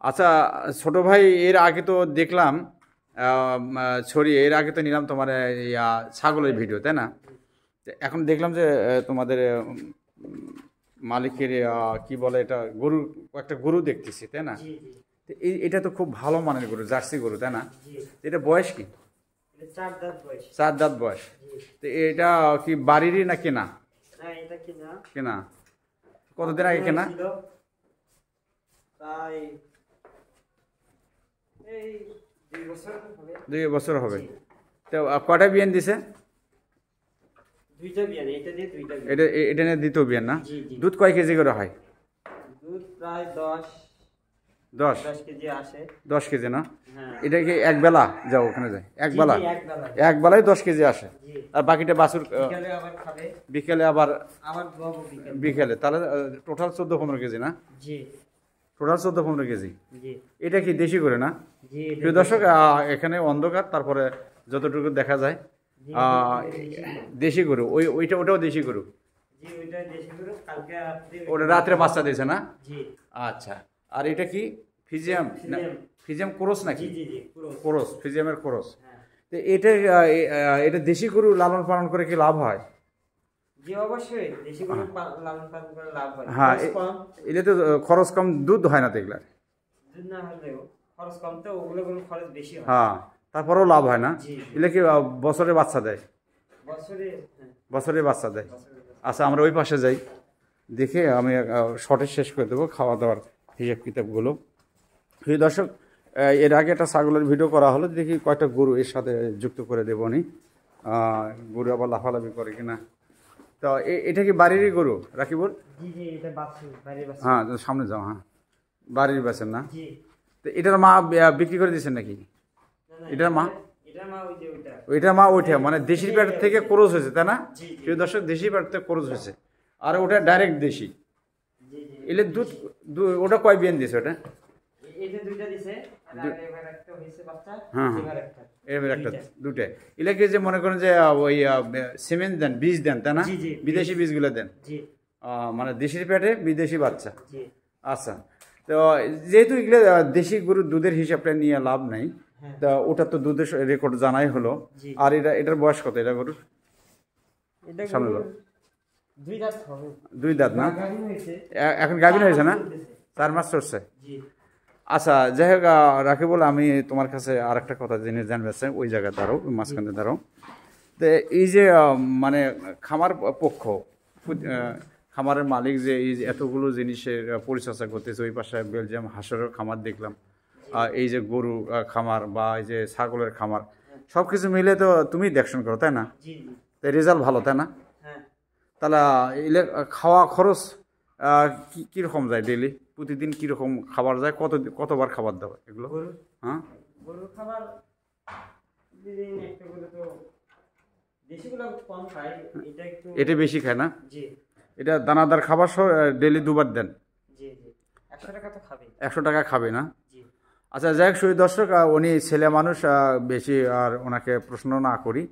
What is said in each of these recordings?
আচ্ছা ছোট ভাই, এর আগে তো দেখলাম এর আগে তো নিলাম তোমার ছাগলের ভিডিও, তাই না? তো এখন দেখলাম যে তোমাদের মালিকের কি বলে এটা, গরু, একটা গরু দেখতেছি, তাই না? জি জি তো এটা তো খুব ভালো মানের গরু, জার্সি গরু, তাই না? জি। এটা বয়স কি? এটা 4 দাঁত বয়স। 4 দাঁত বয়স। জি। তো এটা কি বাড়িরই না কেনা? হ্যাঁ, এটা কিনা। কেনা। কতদিন আগে কেনা? ছিল তাই এই 2 বছর হবে। 2 বছর হবে। জি। তো কয়টা বিয়ান দিছে? দুইটা বিয়ান, এটা দিয়ে দুইটা বিয়ান। এটা নিয়ে দ্বিতীয় বিয়ান না? জি জি। দুধ কয় কেজি করে হয়? দুধ প্রায় 10 10 কেজি আসে। 10 কেজি না? হ্যাঁ। এটা কি এক বেলা যাও ওখানে যায়? এক বেলা? জি, এক বেলা। এক বেলায় 10 কেজি আসে। জি। আর বাকিটা বাছুর বিকালে আবার খাবে। বিকেলে আবার দুয়াবো বিকালে। বিকেলে, তাহলে টোটাল 14-15 কেজি না? জি টোটাল 14-15 কেজি। জি এটা কি দেশি করে না? জি। প্রিয় দর্শক, এখানে অন্ধকার, তারপরে যতটুকু দেখা যায় দেশি গরু। ওটাও দেশি গরু। জি, ওইটা দেশি গরু। কালকে রাত্রে ওটা রাত্রে বাচ্চা দিয়েছে না? জি। আচ্ছা। আর এটা কি ফিজিয়াম? ফিজিয়াম। ফিজিয়াম ক্রস নাকি? জি জি জি, পুরো। ক্রস, ফিজিয়ামের ক্রস। হ্যাঁ। তো এটা দেশি গরু লালন পালন করে কি লাভ হয়? জি, অবশ্যই দেশি গরু লালন পালন করে লাভ হয়। হ্যাঁ, খরচ কম। এটা তো খরচ কম, দুধ হয় না তো এগুলার। দুধ না হলেও খরচ কম, তো ওগুলো গরু খরচ বেশি হয়। হ্যাঁ, তারপরেও লাভ হয় না? জি। এগুলো কি বছরে বাচ্চা দেয়? বছরে, হ্যাঁ, বছরে বাচ্চা দেয়। বছরে। আচ্ছা, আমরা ওই পাশে যাই, দেখে আমি শর্টে শেষ করে দেবো খাওয়া দাওয়ার হিসাব কিতাবগুলো। প্রিয় দর্শক, এর আগে একটা ছাগলের ভিডিও করা হলো, দেখি কয়টা গরু এর সাথে যুক্ত করে দেবো নি। গরু আবার লাফালাফি করে কিনা। তো এটা কি বাড়িরই গরু রাকিবুল? জি জি, এটা বাছুর, বাইরের বাছুর। হ্যাঁ, সামনে যাও। হ্যাঁ, বাড়ির বাসেন না? জি। তো এটার মা বিক্রি করে দিয়েছেন নাকি? না না, এটার মা? এটার মা ওই যে ওইটা। ওইটার মা ওইটা মানে দেশির পেট থেকে ক্রস হয়েছে, তাই না? জি জি। প্রিয় দর্শক, দেশি পেট থেকে ক্রস হয়েছে, আর ওটা ডাইরেক্ট দেশি। জি জি। এলে দুধ ওটা কয় বিয়ান দিয়েছে ওটা? এটা দুইটা দিছে, আর এবার একটা হইছে বাচ্চা। হ্যাঁ এবার একটা। এবার একটা, দুটাই। এলাকে যে মনে করেন যে ওই সিমেন্ট দেন, বীজ দেন, তাই না? জি জি। বিদেশি বীজগুলো দেন। জি মানে দেশির পেটে বিদেশি বাচ্চা। জি। আচ্ছা। তো যেহেতু এগুলো দেশি গরুর দুধের হিসাবটা নিয়ে লাভ নাই, হ্যাঁ। তা ওটা তো দুধের রেকর্ড জানাই হলো। জি। আর এটার বয়স কত এটা গরুর? এটা সামনে গরুর দাও। 2 দাঁত হবে। 2 দাঁত না? গাভীন হয়েছে। এখন গাভীন হয়েছে না? চলতেছে। 4 মাস চলছে। জি আচ্ছা, যাই হোক, রাকিবুল, আমি তোমার কাছে আর একটা কথা জেনে জানতে চাই, ওই জায়গায় দাঁড়াও, ওই মাঝখানে দাঁড়াও। তো এই যে মানে খামার পক্ষ, খামারের মালিক যে এই যে এতগুলো জিনিসের পরিচর্যা করতেছে, ওই পাশে বেলজিয়াম হাঁসেরও খামার দেখলাম, এই যে গরু খামার বা এই যে ছাগলের খামার, সব কিছু মিলে তো তুমি দেখশন করো, তাই না? জি জি। তাই রেজাল্ট ভালো, তাই না? হ্যাঁ। তাহলে খাওয়া খরচ কীরকম যায় ডেইলি? প্রতিদিন কীরকম খাবার যায়? কতবার খাবার দাও এগুলো? গরু, হ্যাঁ, গরুর খাবার দিন একটা গরু তো দেশিগুলো কম খায়, এটা একটু। এটা বেশি খায় না? জি এটা দানাদার খাবার সহ ডেইলি 2 বার দেন? জি জি। 100 টাকা তো খাবে। 100 টাকা খাবে না? জি আচ্ছা, যাই হোক, সুই দর্শক, উনি ছেলে মানুষ, বেশি আর ওনাকে প্রশ্ন না করি।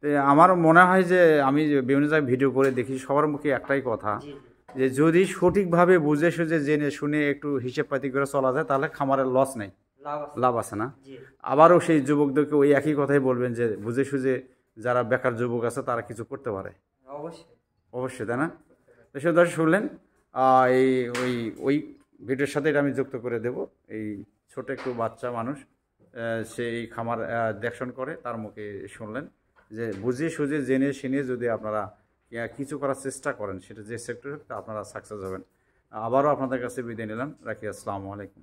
তো আমার মনে হয় যে আমি যে বিভিন্ন জায়গায় ভিডিও করে দেখি, সবার মুখে একটাই কথা, জি যে যদি সঠিকভাবে বুঝে সুঝে জেনে শুনে একটু হিসেবপাতি করে চলা যায়, তাহলে খামারের লস নেই, লাভ আছে। লাভ আছে না? জি আবারও সেই যুবকদেরকে ওই একই কথাই বলবেন যে বুঝে সুঝে যারা বেকার যুবক আছে তারা কিছু করতে পারে। অবশ্যই। অবশ্যই, তাই না? তো সে দর্শক শুনলেন, এই ওই ওই ভিডিওর সাথে এটা আমি যুক্ত করে দেব। এই ছোট একটু বাচ্চা মানুষ, সে এই খামার দেখশন করে, তার মুখে শুনলেন যে বুঝে সুঝে জেনে শুনে যদি আপনারা কিছু করার চেষ্টা করেন, সেটা যে সেক্টরে আপনারা সাকসেস হবেন। আবারও আপনাদের কাছে বিদায় নিলাম, রাখি। আসসালামু আলাইকুম।